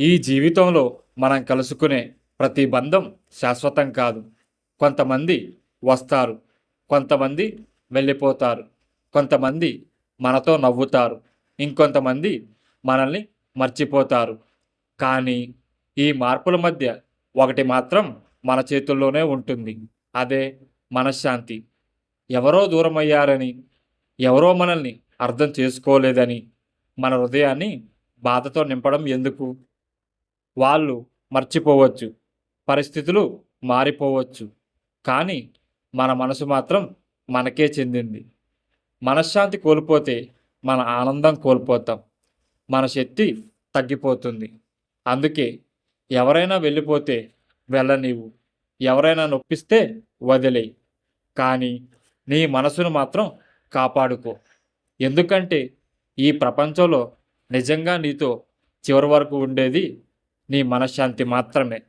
ఈ జీవితంలో మనం కలుసుకునే ప్రతి బంధం శాశ్వతం కాదు. కొంతమంది వస్తారు, కొంతమంది వెళ్ళిపోతారు, కొంతమంది మనతో నవ్వుతారు, ఇంకొంతమంది మనల్ని మర్చిపోతారు. కానీ ఈ మార్పుల మధ్య ఒకటి మాత్రం మన చేతుల్లోనే ఉంటుంది. అదే మనశ్శాంతి. ఎవరో దూరమయ్యారని, ఎవరో మనల్ని అర్థం చేసుకోలేదని మన హృదయాన్ని బాధతో నింపడం ఎందుకు? వాళ్ళు మర్చిపోవచ్చు, పరిస్థితులు మారిపోవచ్చు. కానీ మన మనసు మాత్రం మనకే చెందింది. మనశ్శాంతి కోల్పోతే మన ఆనందం కోల్పోతాం. మన శక్తి తగ్గిపోతుంది. అందుకే ఎవరైనా వెళ్ళిపోతే వెళ్ళనివ్వు. ఎవరైనా నొప్పిస్తే వదిలేయి. కానీ నీ మనసును మాత్రం కాపాడుకో. ఎందుకంటే ఈ ప్రపంచంలో నిజంగా నీతో చివరి వరకు ఉండేది నీ మనశ్శాంతి మాత్రమే.